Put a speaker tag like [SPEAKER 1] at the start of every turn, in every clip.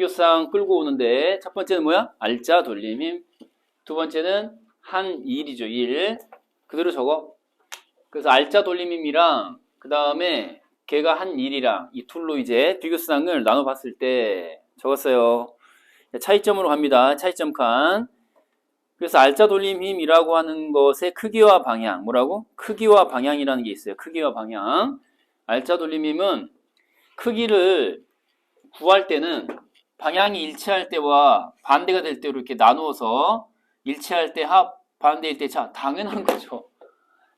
[SPEAKER 1] 비교상 끌고 오는데 첫 번째는 뭐야? 알짜 돌림 힘. 두 번째는 한 일이죠. 일. 그대로 적어. 그래서 알짜 돌림 힘이랑 그 다음에 걔가 한 일이랑 이 둘로 이제 비교상을 나눠봤을 때 적었어요. 차이점으로 갑니다. 차이점 칸. 그래서 알짜 돌림 힘이라고 하는 것의 크기와 방향. 뭐라고? 크기와 방향이라는 게 있어요. 크기와 방향. 알짜 돌림 힘은 크기를 구할 때는 방향이 일치할 때와 반대가 될 때로 이렇게 나누어서 일치할 때 합, 반대일 때 차. 당연한 거죠.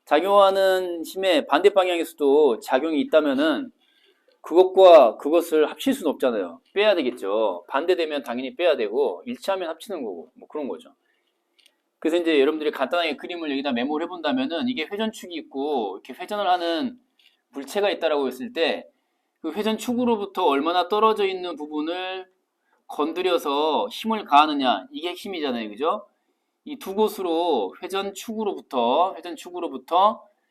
[SPEAKER 1] 작용하는 힘의 반대 방향에서도 작용이 있다면은 그것과 그것을 합칠 수는 없잖아요. 빼야 되겠죠. 반대되면 당연히 빼야 되고 일치하면 합치는 거고 뭐 그런 거죠. 그래서 이제 여러분들이 간단하게 그림을 여기다 메모를 해본다면은 이게 회전축이 있고 이렇게 회전을 하는 물체가 있다라고 했을 때 그 회전축으로부터 얼마나 떨어져 있는 부분을 건드려서 힘을 가하느냐 이게 핵심이잖아요. 그죠? 이 두 곳으로 회전축으로부터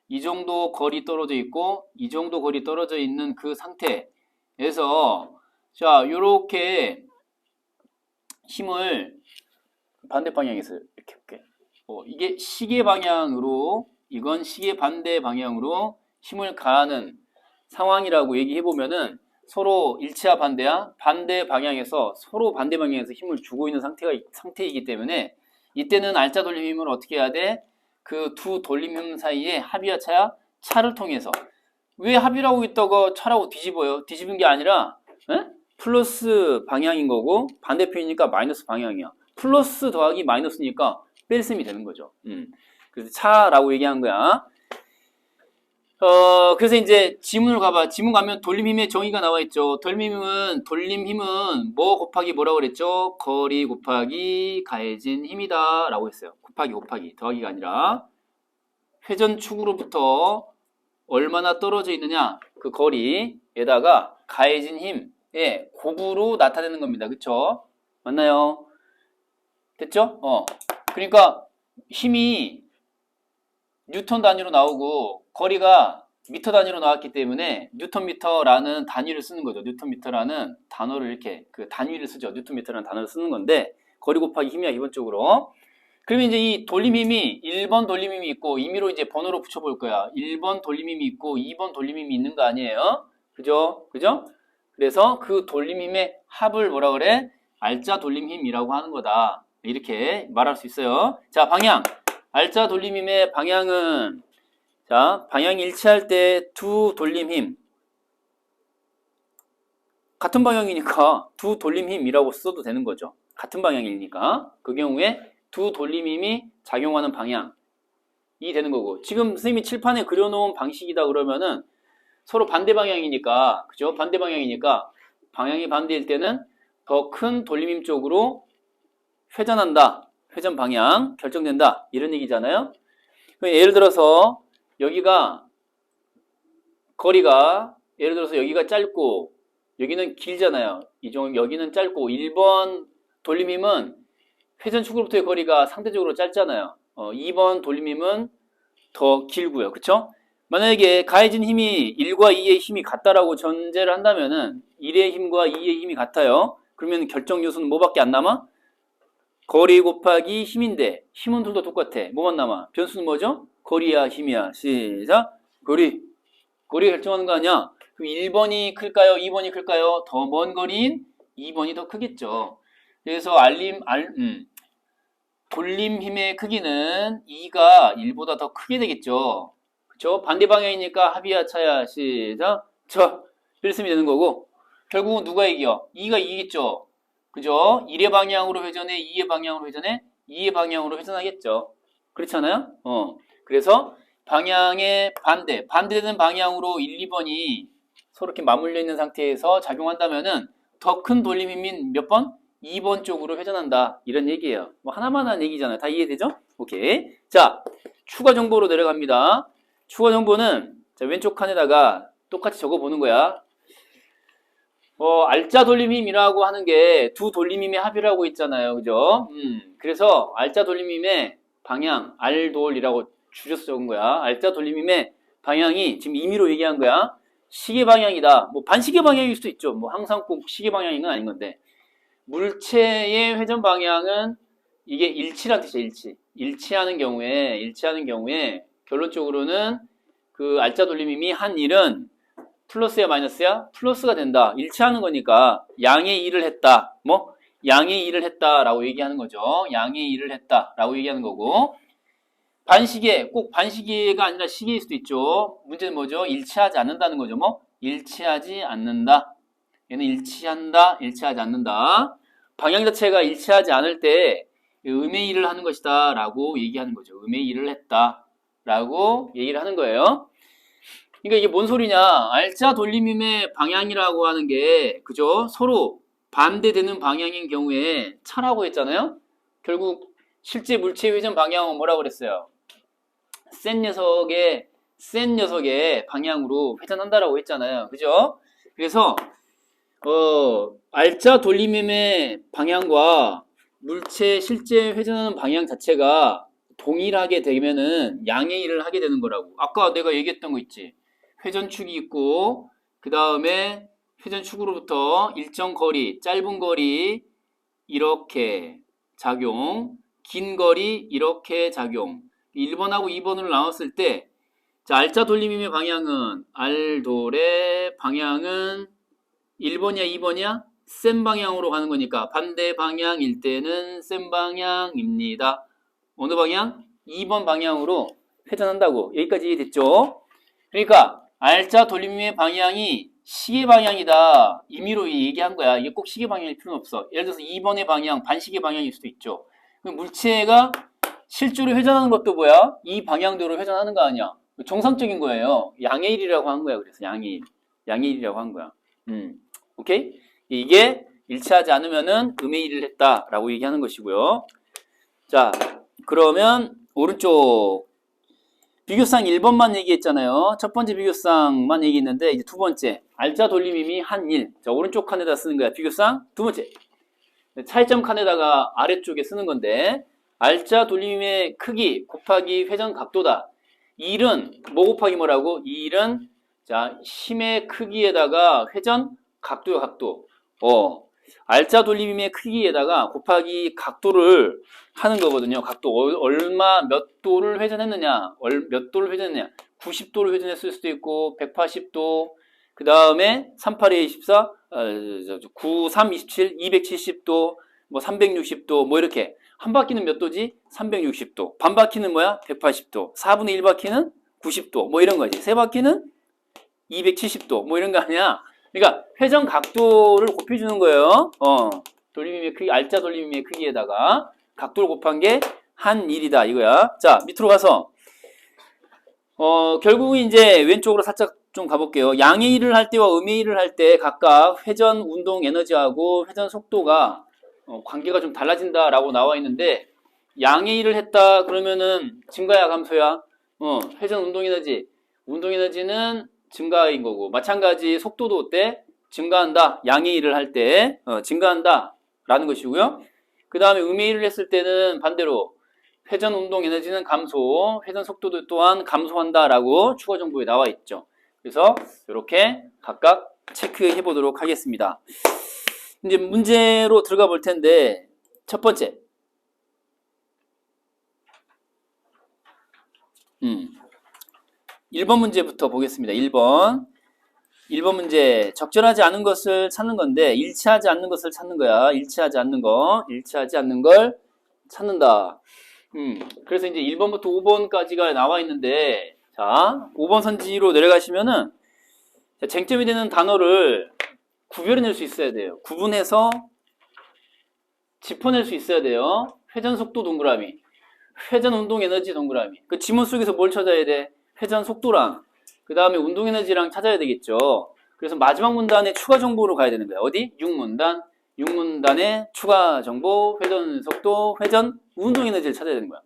[SPEAKER 1] 이 정도 거리 떨어져 있고 이 정도 거리 떨어져 있는 그 상태에서 자 요렇게 힘을 반대 방향에서 이렇게 이게 시계 방향으로 이건 시계 반대 방향으로 힘을 가하는 상황이라고 얘기해 보면은 서로 일치와 반대야 반대 방향에서 서로 반대 방향에서 힘을 주고 있는 상태이기 때문에 이때는 알짜 돌림 힘을 어떻게 해야 돼? 그 두 돌림 힘 사이에 합이야 차야? 차를 통해서. 왜 합이라고 있다가 차라고 뒤집어요? 뒤집은 게 아니라 에? 플러스 방향인 거고 반대편이니까 마이너스 방향이야. 플러스 더하기 마이너스니까 뺄셈이 되는 거죠. 그래서 차라고 얘기한 거야. 그래서 이제 지문을 가봐. 지문 가면 돌림힘의 정의가 나와 있죠. 돌림힘은 뭐 곱하기 뭐라고 그랬죠? 거리 곱하기 가해진 힘이다 라고 했어요. 곱하기 더하기가 아니라 회전축으로부터 얼마나 떨어져 있느냐 그 거리에다가 가해진 힘의 곱으로 나타내는 겁니다. 그쵸? 맞나요? 됐죠? 그러니까 힘이 뉴턴 단위로 나오고 거리가 미터 단위로 나왔기 때문에 뉴턴미터라는 단위를 쓰는 거죠. 뉴턴미터라는 단어를 이렇게 그 단위를 쓰죠. 뉴턴미터라는 단어를 쓰는 건데 거리 곱하기 힘이야 기본적으로. 그러면 이제 이 돌림힘이 1번 돌림힘이 있고 임의로 이제 번호로 붙여볼 거야. 1번 돌림힘이 있고 2번 돌림힘이 있는 거 아니에요? 그죠? 그래서 그 돌림힘의 합을 뭐라 그래? 알짜 돌림힘이라고 하는 거다. 이렇게 말할 수 있어요. 자, 방향. 알짜 돌림힘의 방향은 자, 방향이 일치할 때 두 돌림힘 같은 방향이니까 두 돌림힘이라고 써도 되는 거죠. 같은 방향이니까 그 경우에 두 돌림힘이 작용하는 방향이 되는 거고 지금 선생님이 칠판에 그려놓은 방식이다 그러면은 서로 반대 방향이니까 그죠? 반대 방향이니까 방향이 반대일 때는 더 큰 돌림힘 쪽으로 회전한다. 회전 방향 결정된다. 이런 얘기잖아요. 예를 들어서 여기가 거리가 예를 들어서 여기가 짧고 여기는 길잖아요. 여기는 짧고 1번 돌림힘은 회전축으로부터의 거리가 상대적으로 짧잖아요. 2번 돌림힘은 더 길고요. 그쵸? 만약에 가해진 힘이 1과 2의 힘이 같다라고 전제를 한다면은 1의 힘과 2의 힘이 같아요. 그러면 결정 요소는 뭐밖에 안 남아? 거리 곱하기 힘인데 힘은 둘 다 똑같아. 뭐만 남아? 변수는 뭐죠? 거리야 힘이야. 시작. 거리 결정하는 거 아니야? 그럼 1번이 클까요? 2번이 클까요? 더 먼 거리인 2번이 더 크겠죠. 그래서 돌림 힘의 크기는 2가 1보다 더 크게 되겠죠. 그쵸? 반대 방향이니까 합이야 차야. 시작. 필승이 되는 거고 결국은 누가 이겨? 2가 이기겠죠. 그죠? 1의 방향으로 회전해, 2의 방향으로 회전해, 2의 방향으로 회전하겠죠. 그렇잖아요? 그래서 방향의 반대되는 방향으로 1, 2번이 서로 이렇게 맞물려 있는 상태에서 작용한다면은 더 큰 돌림힘인 몇 번? 2번 쪽으로 회전한다. 이런 얘기예요. 뭐 하나만 한 얘기잖아요. 다 이해되죠? 오케이. 자, 추가 정보로 내려갑니다. 추가 정보는 자, 왼쪽 칸에다가 똑같이 적어보는 거야. 알짜 돌림힘이라고 하는 게 두 돌림힘의 합이라고 있잖아요. 그죠? 그래서 알짜 돌림힘의 방향, 알돌이라고 줄여서 적은 거야. 알짜 돌림힘의 방향이 지금 임의로 얘기한 거야. 시계 방향이다. 뭐 반시계 방향일 수도 있죠. 뭐 항상 꼭 시계 방향인 건 아닌 건데. 물체의 회전 방향은 이게 일치란 뜻이야, 일치. 일치하는 경우에 결론적으로는 그 알짜 돌림힘이 한 일은 플러스야 마이너스야? 플러스가 된다. 일치하는 거니까 양의 일을 했다. 뭐? 양의 일을 했다라고 얘기하는 거죠. 양의 일을 했다라고 얘기하는 거고. 반시계, 꼭 반시계가 아니라 시계일 수도 있죠. 문제는 뭐죠? 일치하지 않는다는 거죠. 뭐? 일치하지 않는다. 얘는 일치한다, 일치하지 않는다. 방향 자체가 일치하지 않을 때 음의 일을 하는 것이다 라고 얘기하는 거죠. 음의 일을 했다 라고 얘기를 하는 거예요. 그러니까 이게 뭔 소리냐? 알짜 돌림힘의 방향이라고 하는 게 그죠? 서로 반대되는 방향인 경우에 차라고 했잖아요. 결국 실제 물체 회전 방향은 뭐라고 그랬어요? 센 녀석의 방향으로 회전한다라고 했잖아요. 그죠? 그래서 알짜 돌림힘의 방향과 물체 실제 회전하는 방향 자체가 동일하게 되면은 양의 일을 하게 되는 거라고. 아까 내가 얘기했던 거 있지. 회전축이 있고 그 다음에 회전축으로부터 일정 거리, 짧은 거리 이렇게 작용, 긴 거리 이렇게 작용. 1번하고 2번으로 나눴을 때 자, 알짜 돌림힘의 방향은 알돌의 방향은 1번이야 2번이야? 센 방향으로 가는 거니까 반대 방향일 때는 센 방향입니다. 어느 방향? 2번 방향으로 회전한다고. 여기까지 이해됐죠? 그러니까 알짜 돌림힘의 방향이 시계 방향이다. 임의로 얘기한 거야. 이게 꼭 시계 방향일 필요는 없어. 예를 들어서 2번의 방향, 반시계 방향일 수도 있죠. 물체가 실제로 회전하는 것도 뭐야? 이 방향대로 회전하는 거 아니야. 정상적인 거예요. 양의 일이라고 한 거야. 그래서 양의 일. 양의 일이라고 한 거야. 오케이? 이게 일치하지 않으면은 음의 일을 했다라고 얘기하는 것이고요. 자, 그러면 오른쪽 비교상 1번만 얘기했잖아요. 첫 번째 비교상만 얘기했는데 이제 두 번째 알짜 돌림힘이 한 일. 자, 오른쪽 칸에다 쓰는 거야. 비교상 두 번째 차이점 칸에다가 아래쪽에 쓰는 건데 알짜 돌림힘의 크기 곱하기 회전 각도다. 1은 뭐 곱하기 뭐라고? 1은 자, 힘의 크기에다가 회전 각도요, 각도. 알짜 돌림힘의 크기에다가 곱하기 각도를 하는 거거든요. 각도 얼마 몇 도를 회전했느냐, 몇 도를 회전했느냐. 90도를 회전했을 수도 있고 180도. 그 다음에 38에 24, 9, 3, 27, 270도, 뭐 360도, 뭐 이렇게. 한 바퀴는 몇 도지? 360도. 반 바퀴는 뭐야? 180도. 4분의 1바퀴는 90도. 뭐 이런 거지. 세 바퀴는 270도. 뭐 이런 거 아니야. 그러니까 회전 각도를 곱해주는 거예요. 돌림힘의 크기, 알짜 돌림힘의 크기에다가 각도를 곱한 게 한 일이다 이거야. 자, 밑으로 가서 결국은 이제 왼쪽으로 살짝 좀 가볼게요. 양의 일을 할 때와 음의 일을 할 때 각각 회전 운동 에너지하고 회전 속도가 관계가 좀 달라진다라고 나와 있는데 양의 일을 했다 그러면은 증가야 감소야? 회전 운동 에너지는 증가인 거고 마찬가지 속도도 어때? 증가한다. 양의 일을 할 때 증가한다 라는 것이고요. 그 다음에 음의 일을 했을 때는 반대로 회전 운동 에너지는 감소, 회전 속도도 또한 감소한다 라고 추가 정보에 나와 있죠. 그래서 이렇게 각각 체크해 보도록 하겠습니다. 이제 문제로 들어가 볼 텐데 첫 번째 1번 문제부터 보겠습니다. 1번 문제 적절하지 않은 것을 찾는 건데 일치하지 않는 것을 찾는 거야. 일치하지 않는 걸 찾는다. 그래서 이제 1번부터 5번까지가 나와 있는데 자 5번 선지로 내려가시면은 쟁점이 되는 단어를 구별해낼 수 있어야 돼요. 구분해서 짚어낼 수 있어야 돼요. 회전 속도 동그라미, 회전 운동 에너지 동그라미. 그 지문 속에서 뭘 찾아야 돼? 회전 속도랑 그 다음에 운동 에너지랑 찾아야 되겠죠. 그래서 마지막 문단에 추가 정보로 가야 되는 거야. 어디? 6문단에 추가 정보, 회전 속도, 회전 운동 에너지를 찾아야 되는 거야.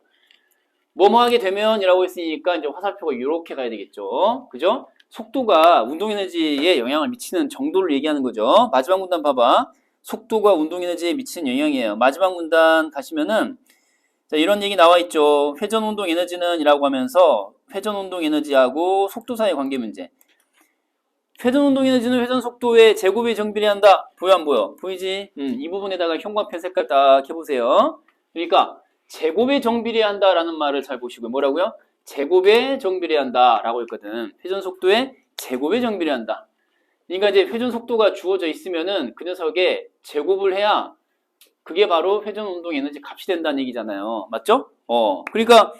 [SPEAKER 1] 뭐뭐 하게 되면 이라고 했으니까 이제 화살표가 이렇게 가야 되겠죠. 그죠? 속도가 운동 에너지에 영향을 미치는 정도를 얘기하는 거죠. 마지막 문단 봐봐. 속도가 운동 에너지에 미치는 영향이에요. 마지막 문단 가시면은 자, 이런 얘기 나와 있죠. 회전 운동 에너지는 이라고 하면서 회전 운동 에너지하고 속도 사이의 관계 문제. 회전 운동 에너지는 회전 속도의 제곱에 정비례한다. 보여 안 보여? 보이지? 이 부분에다가 형광펜 색깔 딱 해보세요. 그러니까 제곱에 정비례한다라는 말을 잘 보시고 뭐라고요? 제곱에 정비례한다라고 했거든. 회전 속도의 제곱에 정비례한다. 그러니까 이제 회전 속도가 주어져 있으면은 그 녀석에 제곱을 해야 그게 바로 회전 운동 에너지 값이 된다는 얘기잖아요. 맞죠? 그러니까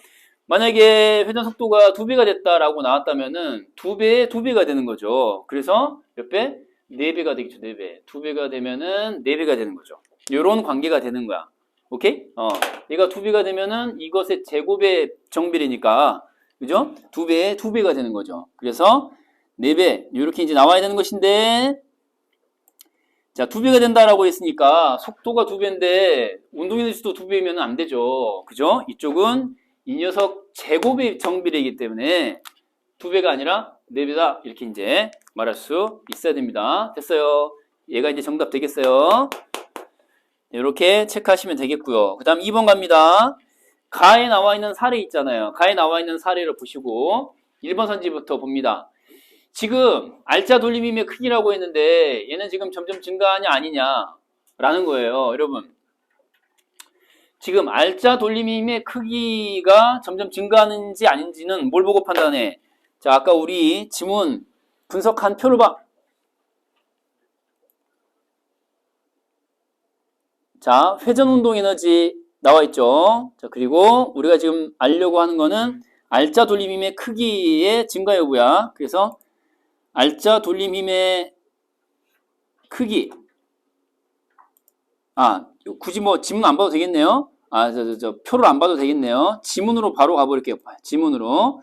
[SPEAKER 1] 만약에 회전 속도가 2배가 됐다라고 나왔다면은 2배에 2배가 되는 거죠. 그래서 몇 배? 4배가 되겠죠. 4배. 2배가 되면은 4배가 되는 거죠. 요런 관계가 되는 거야. 오케이? 얘가 2배가 되면은 이것의 제곱의 정비례니까 그죠? 2배에 2배가 되는 거죠. 그래서 4배 이렇게 이제 나와야 되는 것인데 자 2배가 된다라고 했으니까 속도가 2배인데 운동 에너지도 2배면 안 되죠. 그죠? 이쪽은 이 녀석 제곱의 정비례이기 때문에 2배가 아니라 4배다 이렇게 이제 말할 수 있어야 됩니다. 됐어요. 얘가 이제 정답 되겠어요. 이렇게 체크하시면 되겠고요. 그 다음 2번 갑니다. 가에 나와 있는 사례 있잖아요. 가에 나와 있는 사례를 보시고 1번 선지부터 봅니다. 지금 알짜 돌림힘의 크기라고 했는데 얘는 지금 점점 증가하냐 아니냐 라는 거예요. 여러분 지금 알짜 돌림힘의 크기가 점점 증가하는지 아닌지는 뭘 보고 판단해? 자, 아까 우리 지문 분석한 표를 봐. 자, 회전 운동 에너지 나와 있죠. 자, 그리고 우리가 지금 알려고 하는 거는 알짜 돌림힘의 크기의 증가 여부야. 그래서 알짜 돌림힘의 크기. 굳이 뭐 지문 안 봐도 되겠네요. 표를 안 봐도 되겠네요. 지문으로 바로 가볼게요. 지문으로.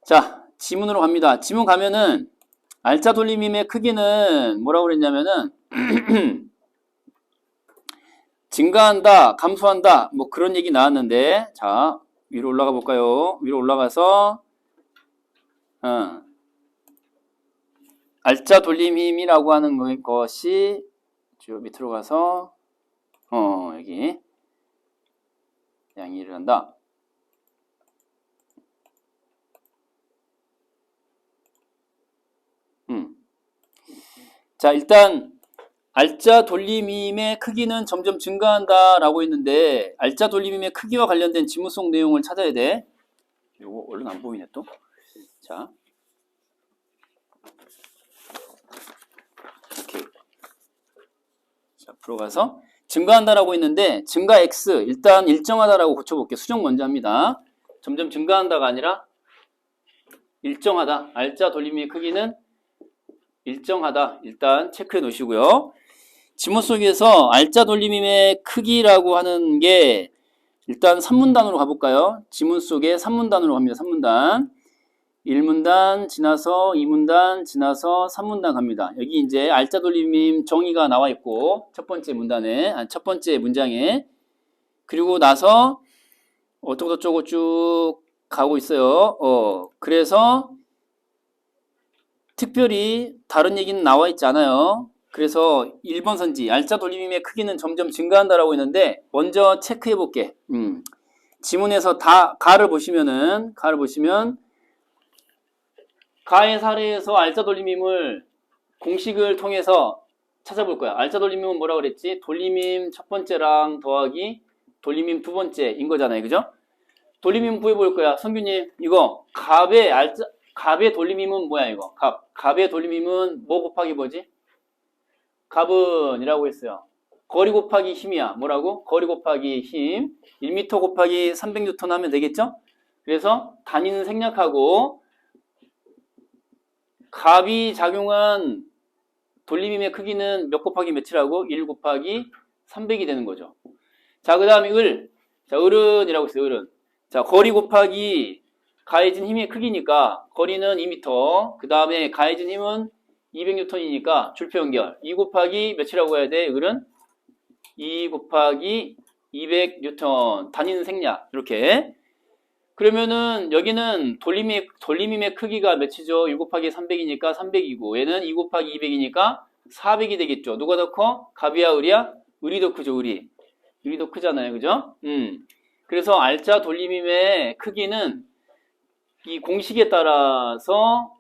[SPEAKER 1] 자, 지문으로 갑니다. 지문 가면은 알짜 돌림힘의 크기는 뭐라고 그랬냐면은 증가한다, 감소한다, 뭐 그런 얘기 나왔는데 자, 위로 올라가 볼까요? 위로 올라가서 알짜 돌림힘이라고 하는 것이 쭉 밑으로 가서 여기 양의를 한다. 자, 일단 알짜 돌림힘의 크기는 점점 증가한다 라고 했는데 알짜 돌림힘의 크기와 관련된 지문 속 내용을 찾아야 돼. 이거 얼른 안 보이네 또. 자, 이렇게 자, 앞으로 가서 증가한다라고 했는데 증가 X 일단 일정하다라고 고쳐볼게요. 수정 먼저 합니다. 점점 증가한다가 아니라 일정하다. 알짜 돌림힘의 크기는 일정하다. 일단 체크해 놓으시고요. 지문 속에서 알짜 돌림힘의 크기라고 하는 게 일단 3문단으로 가볼까요? 지문 속에 3문단으로 갑니다. 3문단. 1문단 지나서 2문단 지나서 3문단 갑니다. 여기 이제 알짜 돌림힘 정의가 나와 있고 첫 번째 문장에 그리고 나서 어쩌고저쩌고 쭉 가고 있어요. 그래서 특별히 다른 얘기는 나와 있지 않아요. 그래서 1번 선지 알짜 돌림힘의 크기는 점점 증가한다라고 했는데 먼저 체크해 볼게. 지문에서 가를 보시면 가의 사례에서 알짜 돌림힘을 공식을 통해서 찾아볼 거야. 알짜 돌림힘은 뭐라고 그랬지? 돌림힘 첫 번째랑 더하기 돌림힘 두 번째인 거잖아요. 그죠? 돌림힘 구해볼 거야. 성규님 이거 갑의 돌림힘은 뭐야 이거? 갑의 돌림힘은 뭐 곱하기 뭐지? 갑은 이라고 했어요. 거리 곱하기 힘이야. 뭐라고? 거리 곱하기 힘. 1m 곱하기 300N 하면 되겠죠? 그래서 단위는 생략하고 갑이 작용한 돌림힘의 크기는 몇 곱하기 몇이라고? 1 곱하기 300이 되는 거죠. 자, 그 다음에 자, 을은 이라고 했어요. 을은. 자, 거리 곱하기 가해진 힘의 크기니까 거리는 2m. 그 다음에 가해진 힘은 200N이니까 줄표 연결. 2 곱하기 몇이라고 해야 돼? 을은 2 곱하기 200N. 단위는 생략. 이렇게. 그러면은 여기는 돌림힘의 크기가 몇이죠? 1 곱하기 300이니까 300이고 얘는 2 곱하기 200이니까 400이 되겠죠. 누가 더 커? 갑이야 을이야? 을이 더 크죠. 을이 더 크잖아요. 그죠? 그래서 알짜 돌림힘의 크기는 이 공식에 따라서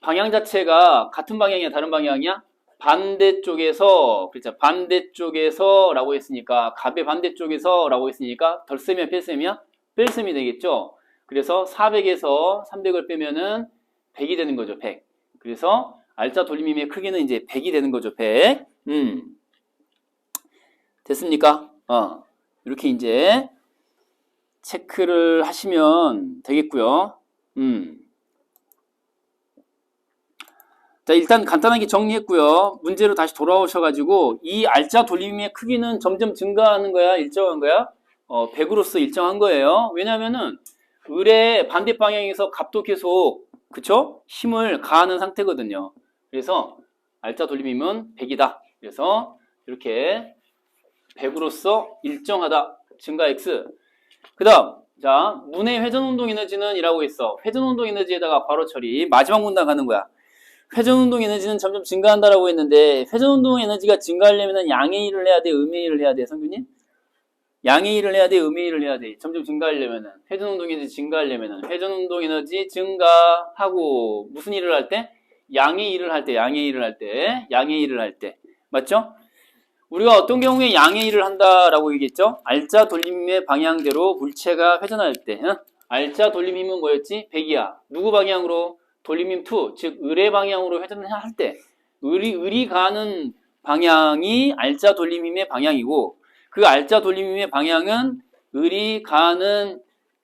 [SPEAKER 1] 방향 자체가 같은 방향이야, 다른 방향이야? 반대쪽에서, 그렇죠. 반대쪽에서 라고 했으니까, 갑의 반대쪽에서 라고 했으니까, 덜셈이야, 뺄셈이야? 뺄셈이 되겠죠? 그래서 400에서 300을 빼면은 100이 되는 거죠, 100. 그래서 알짜 돌림임의 크기는 이제 100이 되는 거죠, 100. 됐습니까? 이렇게 이제 체크를 하시면 되겠고요. 자, 일단 간단하게 정리했고요. 문제로 다시 돌아오셔가지고 이 알짜 돌림의 크기는 점점 증가하는 거야? 일정한 거야? 100으로서 일정한 거예요. 왜냐면은 을의 반대 방향에서 갑도 계속 그쵸? 힘을 가하는 상태거든요. 그래서 알짜 돌림임은 100이다. 그래서 이렇게 100으로서 일정하다. 증가 X. 그 다음 자 문의 회전운동 에너지는 이라고 있어. 회전운동 에너지에다가 괄호 처리. 마지막 문단 가는 거야. 회전운동 에너지는 점점 증가한다라고 했는데 회전운동 에너지가 증가하려면 양의 일을 해야 돼? 음의 일을 해야 돼? 성균님? 양의 일을 해야 돼? 음의 일을 해야 돼? 점점 증가하려면은 회전운동 에너지 증가하려면은 회전운동 에너지 증가하고 무슨 일을 할 때? 양의 일을 할 때, 양의 일을 할 때, 양의 일을 할 때. 맞죠? 우리가 어떤 경우에 양의 일을 한다라고 얘기했죠? 알짜 돌림힘의 방향대로 물체가 회전할 때. 알짜 돌림힘은 뭐였지? 100이야. 누구 방향으로? 돌림힘 2, 즉 을의 방향으로 회전을 할 때 을이 가는 방향이 알짜 돌림힘의 방향이고 그 알짜 돌림힘의 방향은 을이 가는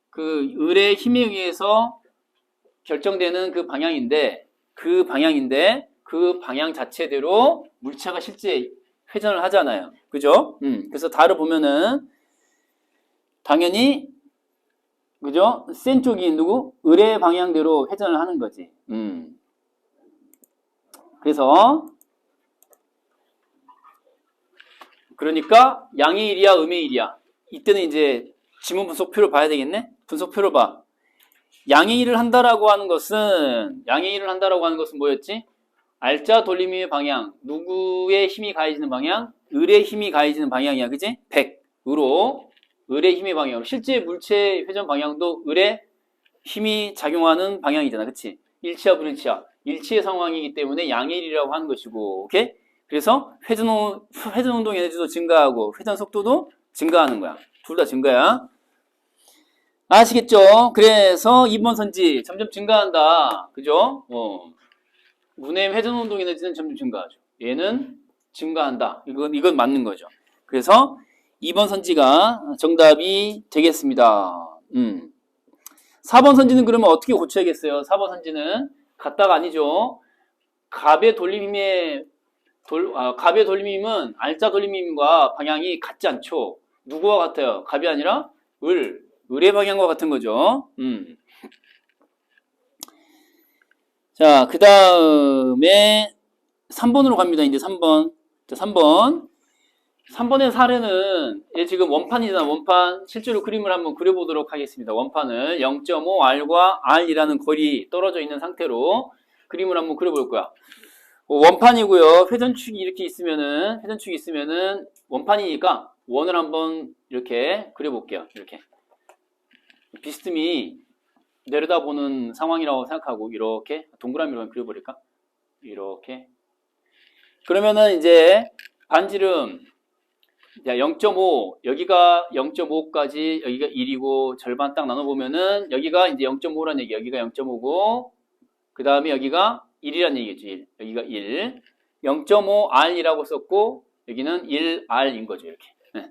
[SPEAKER 1] 그 을의 힘에 의해서 결정되는 그 방향인데 그 방향 자체대로 물체가 실제 회전을 하잖아요. 그죠? 그래서 달을 보면은 당연히 그죠? 센 쪽이 누구? 을의 방향대로 회전을 하는 거지. 그래서 그러니까 양의 일이야, 음의 일이야. 이때는 이제 지문 분석표를 봐야 되겠네. 분석표를 봐. 양의 일을 한다라고 하는 것은 뭐였지? 알짜 돌림힘의 방향. 누구의 힘이 가해지는 방향? 을의 힘이 가해지는 방향이야. 그지? 100으로 을의 힘의 방향으로. 실제 물체 회전 방향도 을의 힘이 작용하는 방향이잖아. 그치? 일치야, 불일치야? 일치의 상황이기 때문에 양의 일이라고 하는 것이고. 오케이? 그래서 회전 운동 에너지도 증가하고 회전 속도도 증가하는 거야. 둘 다 증가야. 아시겠죠? 그래서 2번 선지 점점 증가한다. 그죠? 문의 회전 운동 에너지는 점점 증가하죠. 얘는 증가한다. 이건 맞는 거죠. 그래서 2번 선지가 정답이 되겠습니다. 4번 선지는 그러면 어떻게 고쳐야겠어요? 4번 선지는 같다가 아니죠. 갑의 돌림힘은 알짜 돌림힘과 방향이 같지 않죠. 누구와 같아요? 갑이 아니라 을의 방향과 같은 거죠. 자, 그 다음에 3번으로 갑니다. 이제 3번. 자, 3번의 사례는 얘 지금 원판이잖아. 원판. 실제로 그림을 한번 그려보도록 하겠습니다. 원판을 0.5 R과 R이라는 거리 떨어져 있는 상태로 그림을 한번 그려볼 거야. 원판이고요. 회전축이 이렇게 있으면은 원판이니까 원을 한번 이렇게 그려볼게요. 이렇게 비스듬히 내려다보는 상황이라고 생각하고 이렇게 동그라미로 그려버릴까? 이렇게 그러면은 이제 반지름 0.5 여기가 0.5까지 여기가 1이고 절반 딱 나눠보면은 여기가 이제 0.5란 얘기 여기가 0.5고 그 다음에 여기가 1이란 얘기죠. 1. 여기가 1 0.5R이라고 썼고 여기는 1R인 거죠. 이렇게. 네.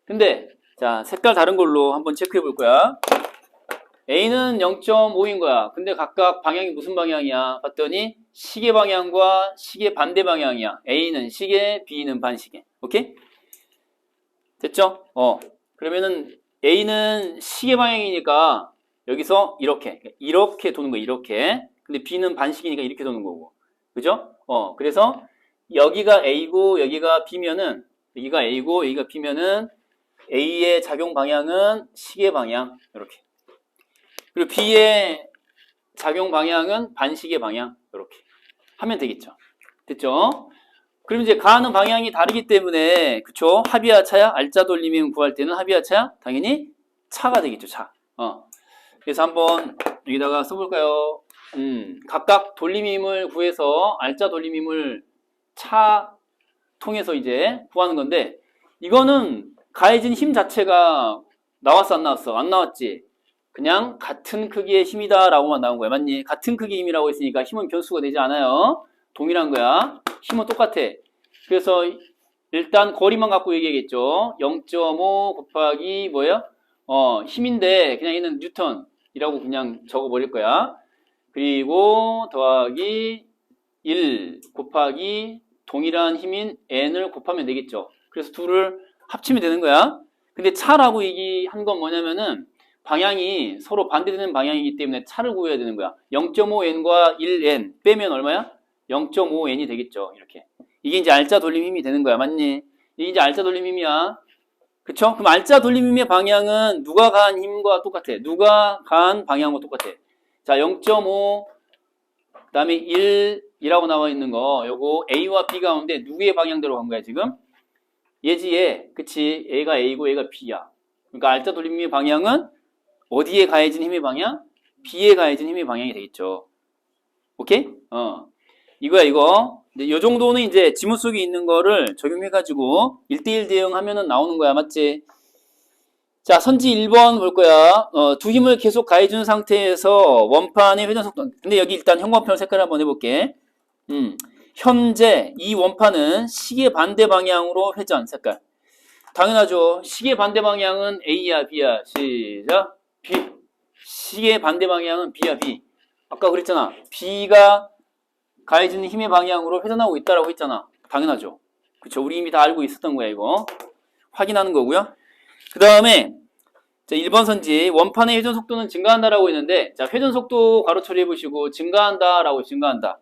[SPEAKER 1] 근데 자 색깔 다른 걸로 한번 체크해 볼 거야. A는 0.5인 거야. 근데 각각 방향이 무슨 방향이야? 봤더니 시계 방향과 시계 반대 방향이야. A는 시계, B는 반시계. 오케이? 됐죠? 그러면은 A는 시계 방향이니까 여기서 이렇게 도는 거야. 이렇게. 근데 B는 반시계니까 이렇게 도는 거고. 그죠? 그래서 여기가 A고 여기가 B면은 여기가 A고 여기가 B면은 A의 작용 방향은 시계 방향. 이렇게. 그리고 B의 작용 방향은 반시계 방향. 이렇게 하면 되겠죠. 됐죠? 그럼 이제 가하는 방향이 다르기 때문에 그쵸? 합이야 차야? 알짜 돌림임 구할 때는 합이야 차야? 당연히 차가 되겠죠. 차. 그래서 한번 여기다가 써볼까요? 각각 돌림힘을 구해서 알짜 돌림힘을 차 통해서 이제 구하는 건데, 이거는 가해진 힘 자체가 나왔어, 안 나왔어? 안 나왔지? 그냥 같은 크기의 힘이다 라고만 나온 거야. 맞니? 같은 크기의 힘이라고 했으니까 힘은 변수가 되지 않아요. 동일한 거야. 힘은 똑같아. 그래서 일단 거리만 갖고 얘기하겠죠. 0.5 곱하기 뭐예요? 힘인데 그냥 얘는 뉴턴이라고 그냥 적어버릴 거야. 그리고 더하기 1 곱하기 동일한 힘인 n을 곱하면 되겠죠. 그래서 둘을 합치면 되는 거야. 근데 차라고 얘기한 건 뭐냐면은 방향이 서로 반대되는 방향이기 때문에 차를 구해야 되는 거야. 0.5n과 1n 빼면 얼마야? 0.5n이 되겠죠. 이렇게. 이게 이제 알짜 돌림 힘이 되는 거야. 맞니? 이게 이제 알짜 돌림 힘이야. 그쵸? 그럼 알짜 돌림 힘의 방향은 누가 가한 힘과 똑같아. 누가 가한 방향과 똑같아. 자, 0.5 그다음에 1이라고 나와 있는 거 요거 A와 B 가운데 누구의 방향대로 간 거야, 지금? 얘지 얘. 그치? A가 A고 A가 B야. 그러니까 알짜 돌림 힘의 방향은 어디에 가해진 힘의 방향? B에 가해진 힘의 방향이 되겠죠. 오케이? 이거야, 이거. 이제 요 정도는 이제 지문 속에 있는 거를 적용해가지고 1대1 대응하면은 나오는 거야. 맞지? 자, 선지 1번 볼 거야. 두 힘을 계속 가해준 상태에서 원판의 회전 속도. 근데 여기 일단 형광펜 색깔 한번 해볼게. 현재 이 원판은 시계 반대 방향으로 회전 색깔. 당연하죠. 시계 반대 방향은 A야, B야. 시작. B. 시계 반대 방향은 B야, B. 아까 그랬잖아. B가 가해지는 힘의 방향으로 회전하고 있다라고 했잖아. 당연하죠. 그쵸? 우리 이미 다 알고 있었던 거야, 이거. 확인하는 거고요. 그 다음에 1번 선지 원판의 회전 속도는 증가한다라고 했는데, 자, 회전 속도 가로 처리해 보시고 증가한다라고 증가한다.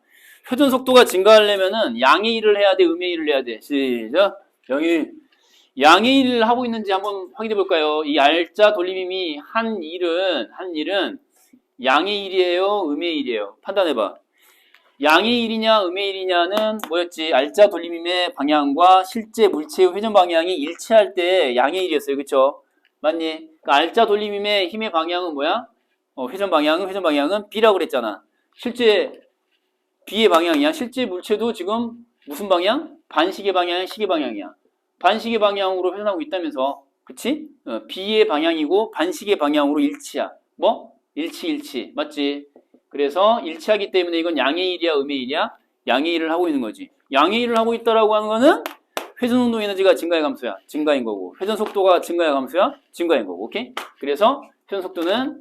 [SPEAKER 1] 회전 속도가 증가하려면은 양의 일을 해야 돼, 음의 일을 해야 돼. 시작. 양의 일을 하고 있는지 한번 확인해 볼까요? 이 알짜 돌림힘이 한 일은 양의 일이에요, 음의 일이에요? 판단해 봐. 양의 일이냐, 음의 일이냐는 뭐였지? 알짜 돌림힘의 방향과 실제 물체의 회전 방향이 일치할 때 양의 일이었어요. 그쵸? 맞니? 그러니까 알짜 돌림힘의 힘의 방향은 뭐야? 회전 방향은 B라고 그랬잖아. 실제 B의 방향이야. 실제 물체도 지금 무슨 방향? 반시계 방향이야, 시계 방향이야. 반시계 방향으로 회전하고 있다면서. 그치? B의 방향이고 반시계 방향으로 일치야. 뭐? 일치. 맞지? 그래서 일치하기 때문에 이건 양의 일이야, 음의 일이야? 양의 일을 하고 있는 거지. 양의 일을 하고 있다라고 하는 거는 회전 운동 에너지가 증가의 감소야. 증가인 거고. 회전 속도가 증가의 감소야. 증가인 거고. 오케이? 그래서 회전 속도는